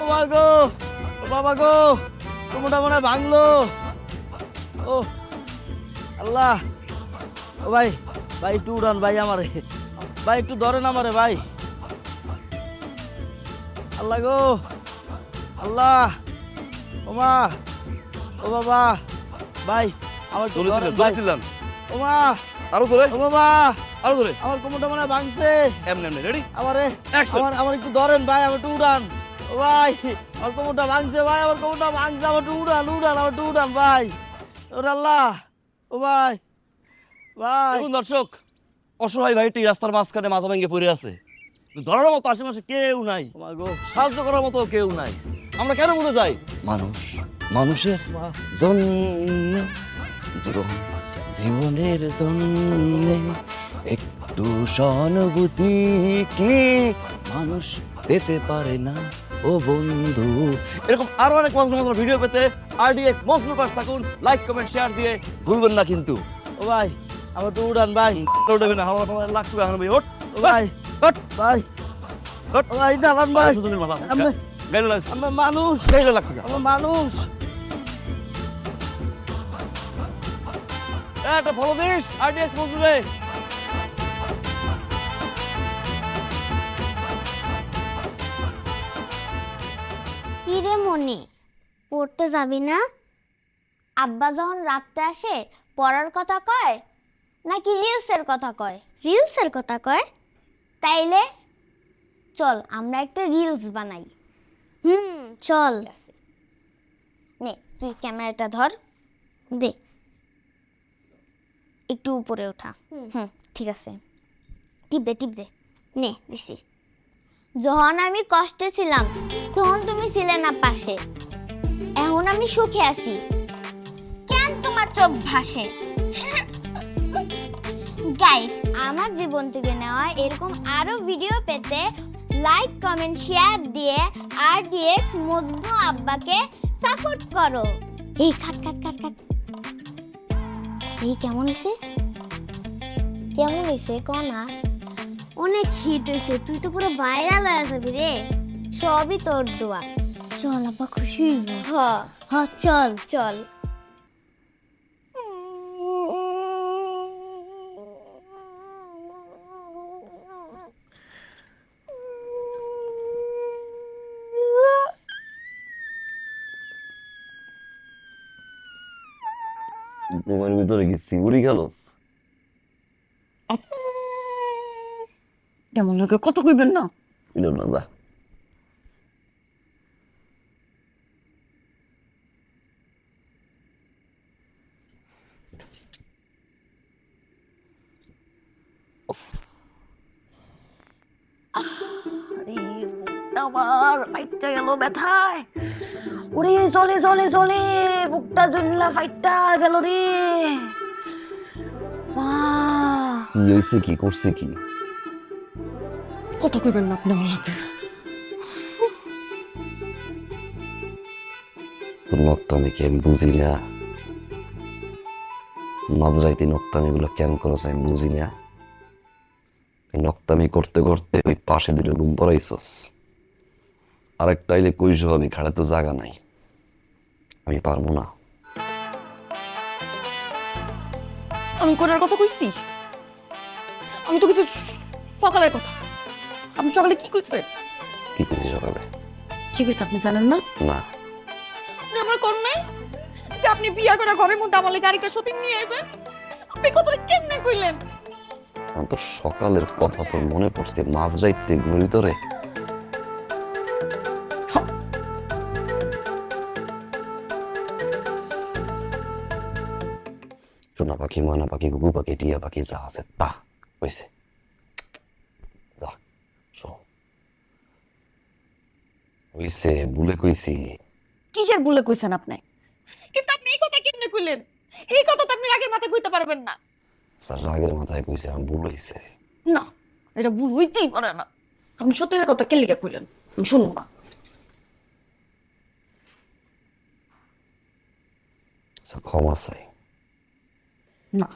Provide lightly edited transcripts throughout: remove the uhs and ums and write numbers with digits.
মা গো, ও বাবা গো, কোমরটা মনে হয় ভাঙলো। ও আল্লাহ, ও ভাই, ভাই একটু উড়ান ভাই আমারে, ভাই একটু ধরেন আমারে ভাই। আল্লাহ গো, আল্লাহ, ও মা, ও বাবা, ভাই আমার একটু ধরেন ভাই। ও মা, আরো ধরে, ও বাবা, আরো ধরে। আমার কোমরটা মনে হয় ভাঙছে। এমনি এমনি, রেডি? আমারে অ্যাকশন। আমার একটু ধরেন ভাই, আমার একটু উড়ান। ও ভাই, আমার কোমরটা ভাঙছে ভাই, আমার কোমরটা ভাঙছে, আমার একটু উড়ান, আমার একটু উড়ান ভাই। ওরে আল্লাহ, ও ভাই, ভাই। দেখুন দর্শক, অসহায় ভাইটি রাস্তার মাঝখানে মাথা ভেঙে পড়ে আছে। ধরার মতো আশেপাশে কেউ নাই, ও মা গো, সাহায্য করার মতো কেউ নাই। আমরা কেন বলে যাই? মানুষ মানুষের মা, জন্য, জীবনের জন্য একটু সহানুভূতি কি মানুষ পেতে পারে না ও বন্ধু? এরকম আরো অনেক মজার ভিডিও পেতে RDX মজনু পাশ থাকুন, লাইক কমেন্ট শেয়ার দিয়ে ভুলবেন না কিন্তু। ও ভাই, আমার একটু উড়ান ভাই। উঠবে না, আমার লাগছে এখন ভাই। ওঠ ও ভাই, ওঠ ভাই, ওঠ। ও ভাই দাঁড়ান ভাই। সুজনের মাথা আমি- গাইলে লাগছে, আমার মানুষ, গাইলে লাগছে। আমার মানুষ। একটা ফলো দিস RDX মজনুরে। কি রে মনি, পড়তে যাবি না? আব্বা যখন রাতে আসে পড়ার কথা কয় নাকি রিলসের কথা কয়? রিলসের কথা কয়। তাইলে চল আমরা একটা রিলস বানাই। চল। নে তুই ক্যামেরাটা ধর, দে একটু উপরে ওঠা। ঠিক আছে, টিপ দে। নে দিছি। যখন আমি কষ্টে ছিলাম তখন তুমি ছিলে না পাশে, এখন আমি সুখে আছি, কেন তোমার চোখ ভাসে? গাইস, আমার জীবন থেকে নেওয়া এরকম আরো ভিডিও পেতে লাইক কমেন্ট শেয়ার দিয়ে RDX মজনু আব্বাকে সাপোর্ট করো। এই কাট কাট কাট কাট। এই কেমন হয়েছে কনা? অনেক হিট হয়েছে, তুই তো পুরো ভাইরাল হয়ে যাবি রে। সবই তোর দোয়া। চল আব্বা খুশি হইব। হ চল চল। তোমার ভিতরে কি সিউরি গেলস? কেমন লোকে কত কইবেন না? বুঝলাম না, যা। আমার ফাইটটা গেল ব্যথায়। ওরে চলে চলে চলে, বুকটা জল্লা ফাইটটা গেল রে। মা, কি হয়েছে, কি করছে কি? কত কইবেন না আপনি আমার লোকে? তোর নক্তামি কি আমি বুঝি না? মাঝরাইতে নক্তামি গুলো কেন করছ আমি বুঝি না। এই নক্তামি করতে করতে ওই পাশে দুটো রুম পড়াইছস। আরেকটা আইলে কইস আমি খাড়ে তো জায়গা নাই, আমি পারবো না। আমি কোটার কথা কইছি? আমি তো কিছু সকালের কথা। আপনি সকালে কি কইছেন? কি করছি সকালে? কি কইছে আপনি জানেন না? না, আপনি আমার কোন নাই যে আপনি বিয়া করে ঘরের মধ্যে আমার লাগি আরেকটা শুটিং নিয়ে আইবেন? আপনি কথাটা কেমনে কইলেন? আমার তো সকালের কথা তোর মনে পড়ছে, মাঝরাইতে ঘুরি তোরে। সোনা পাখি, ময়না পাখি, ঘুঘু পাখি, টিয়া পাখি যা আছে তা হয়েছে। যা শো হইছে, ভুলে কইছি। কিসের ভুলে কইছেন আপনি? কিন্তু আপনি এই কথা কেমনে কইলেন? এই কথা তো আপনি রাগের মাথায় কইতে পারবেন না। স্যার রাগের মাথায় কইছে, আমার ভুল হইছে। না, এটা ভুল হইতেই পারে না। আপনি সত্যের কথা কেন লিখে কইলেন? আমি শুনবো না। স্যার ক্ষমা চাই। না,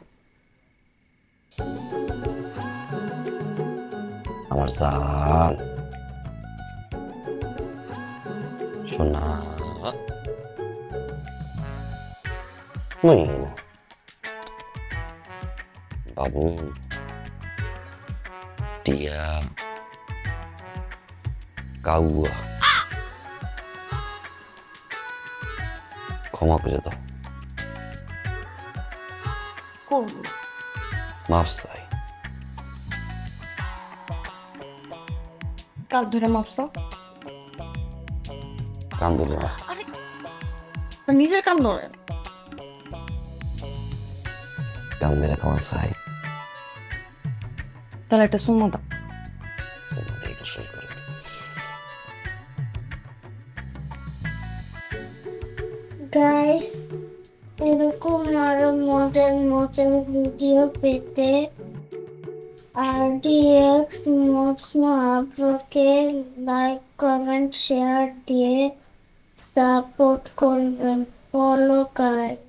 আমার জান, সোনা নইন বাবু টিয়া কাউয়া ক্ষমা করে দাও করবো মাফ চাই কাল ধরে মাপসা কান ধরে মাফ নিজের কান ধরে কান মেরে ক্ষমা চাই তাহলে একটা সুম্মা দাও একটু সই করে দে। গাইস এরকম আরো মজার মজার ভিডিও পেতে RDX মজনু আব্রুকে লাইক কমেন্ট শেয়ার দিয়ে সাপোর্ট করবেন ফলো গাইস